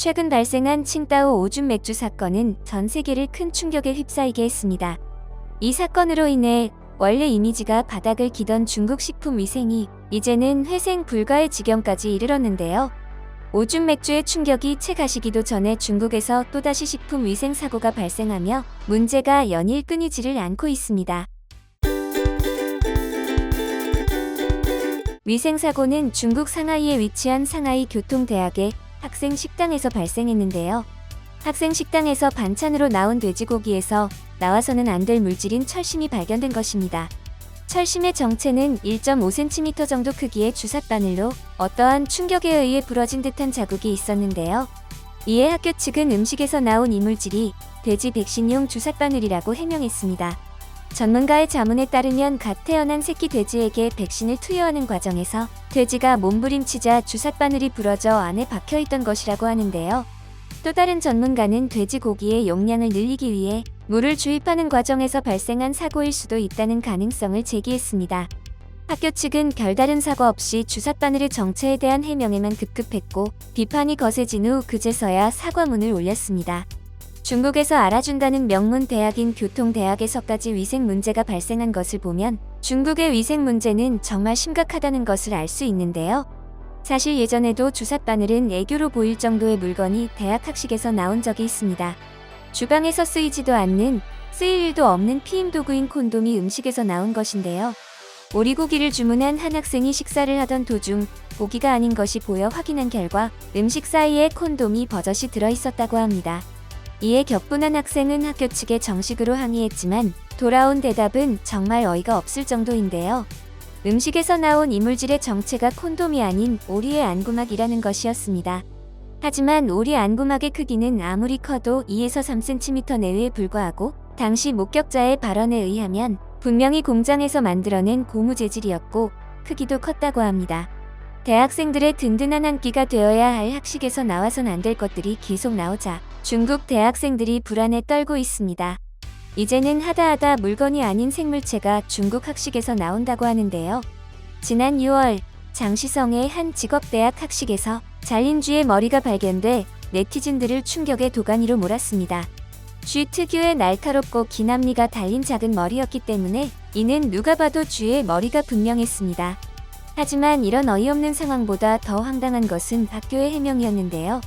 최근 발생한 칭따오 오줌 맥주 사건은 전 세계를 큰 충격에 휩싸이게 했습니다. 이 사건으로 인해 원래 이미지가 바닥을 기던 중국 식품 위생이 이제는 회생 불가의 지경까지 이르렀는데요. 오줌 맥주의 충격이 채 가시기도 전에 중국에서 또다시 식품 위생 사고가 발생하며 문제가 연일 끊이지를 않고 있습니다. 위생 사고는 중국 상하이에 위치한 상하이 교통대학의 학생 식당에서 발생했는데요. 학생 식당에서 반찬으로 나온 돼지고기에서 나와서는 안 될 물질인 철심이 발견된 것입니다. 철심의 정체는 1.5cm 정도 크기의 주삿바늘로 어떠한 충격에 의해 부러진 듯한 자국이 있었는데요. 이에 학교 측은 음식에서 나온 이물질이 돼지 백신용 주삿바늘이라고 해명했습니다. 전문가의 자문에 따르면 갓 태어난 새끼 돼지에게 백신을 투여하는 과정에서 돼지가 몸부림치자 주삿바늘이 부러져 안에 박혀있던 것이라고 하는데요. 또 다른 전문가는 돼지고기의 용량을 늘리기 위해 물을 주입하는 과정에서 발생한 사고일 수도 있다는 가능성을 제기했습니다. 학교 측은 별다른 사과 없이 주삿바늘의 정체에 대한 해명에만 급급했고 비판이 거세진 후 그제서야 사과문을 올렸습니다. 중국에서 알아준다는 명문 대학인 교통대학에서까지 위생 문제가 발생한 것을 보면 중국의 위생 문제는 정말 심각하다는 것을 알 수 있는데요. 사실 예전에도 주삿바늘은 애교로 보일 정도의 물건이 대학 학식에서 나온 적이 있습니다. 주방에서 쓰이지도 않는, 쓰일 일도 없는 피임 도구인 콘돔이 음식에서 나온 것인데요. 오리고기를 주문한 한 학생이 식사를 하던 도중 고기가 아닌 것이 보여 확인한 결과 음식 사이에 콘돔이 버젓이 들어있었다고 합니다. 이에 격분한 학생은 학교 측에 정식으로 항의했지만 돌아온 대답은 정말 어이가 없을 정도인데요. 음식에서 나온 이물질의 정체가 콘돔이 아닌 오리의 안구막이라는 것이었습니다. 하지만 오리 안구막의 크기는 아무리 커도 2에서 3cm 내외에 불과하고 당시 목격자의 발언에 의하면 분명히 공장에서 만들어낸 고무 재질이었고 크기도 컸다고 합니다. 대학생들의 든든한 한 끼가 되어야 할 학식에서 나와선 안 될 것들이 계속 나오자 중국 대학생들이 불안에 떨고 있습니다. 이제는 하다하다 물건이 아닌 생물체가 중국 학식에서 나온다고 하는데요. 지난 6월 장시성의 한 직업대학 학식에서 잘린 쥐의 머리가 발견돼 네티즌들을 충격의 도가니로 몰았습니다. 쥐 특유의 날카롭고 긴 앞니가 달린 작은 머리였기 때문에 이는 누가 봐도 쥐의 머리가 분명했습니다. 하지만 이런 어이없는 상황보다 더 황당한 것은 학교의 해명이었는데요.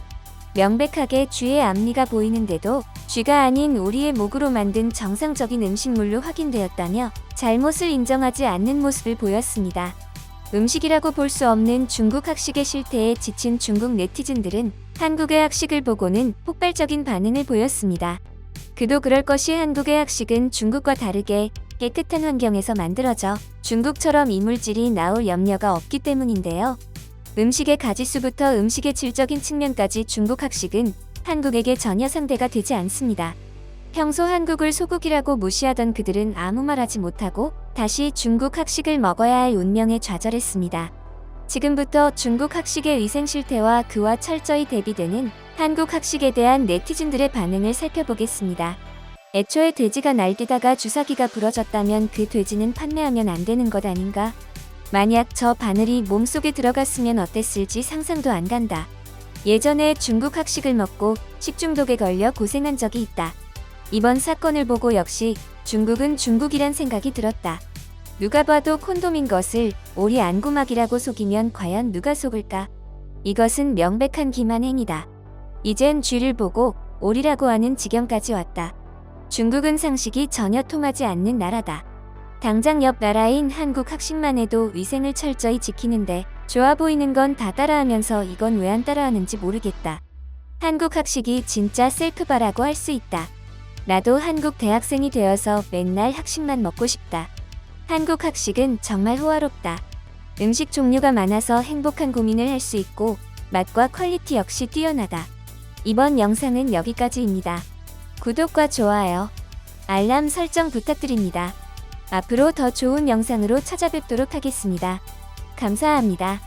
명백하게 쥐의 앞니가 보이는데도 쥐가 아닌 오리의 목으로 만든 정상적인 음식물로 확인되었다며 잘못을 인정하지 않는 모습을 보였습니다. 음식이라고 볼 수 없는 중국 학식의 실태에 지친 중국 네티즌들은 한국의 학식을 보고는 폭발적인 반응을 보였습니다. 그도 그럴 것이 한국의 학식은 중국과 다르게 깨끗한 환경에서 만들어져 중국처럼 이물질이 나올 염려가 없기 때문인데요. 음식의 가짓수부터 음식의 질적인 측면까지 중국 학식은 한국에게 전혀 상대가 되지 않습니다. 평소 한국을 소국이라고 무시하던 그들은 아무 말하지 못하고 다시 중국 학식을 먹어야 할 운명에 좌절했습니다. 지금부터 중국 학식의 위생 실태와 그와 철저히 대비되는 한국 학식에 대한 네티즌들의 반응을 살펴보겠습니다. 애초에 돼지가 날뛰다가 주사기가 부러졌다면 그 돼지는 판매하면 안 되는 것 아닌가? 만약 저 바늘이 몸속에 들어갔으면 어땠을지 상상도 안 간다. 예전에 중국 학식을 먹고 식중독에 걸려 고생한 적이 있다. 이번 사건을 보고 역시 중국은 중국이란 생각이 들었다. 누가 봐도 콘돔인 것을 오리 안구막이라고 속이면 과연 누가 속을까? 이것은 명백한 기만행위다. 이젠 쥐를 보고 오리라고 하는 지경까지 왔다. 중국은 상식이 전혀 통하지 않는 나라다. 당장 옆 나라인 한국 학식만 해도 위생을 철저히 지키는데 좋아 보이는 건 다 따라하면서 이건 왜 안 따라하는지 모르겠다. 한국 학식이 진짜 셀프바라고 할 수 있다. 나도 한국 대학생이 되어서 맨날 학식만 먹고 싶다. 한국 학식은 정말 호화롭다. 음식 종류가 많아서 행복한 고민을 할 수 있고 맛과 퀄리티 역시 뛰어나다. 이번 영상은 여기까지입니다. 구독과 좋아요, 알람 설정 부탁드립니다. 앞으로 더 좋은 영상으로 찾아뵙도록 하겠습니다. 감사합니다.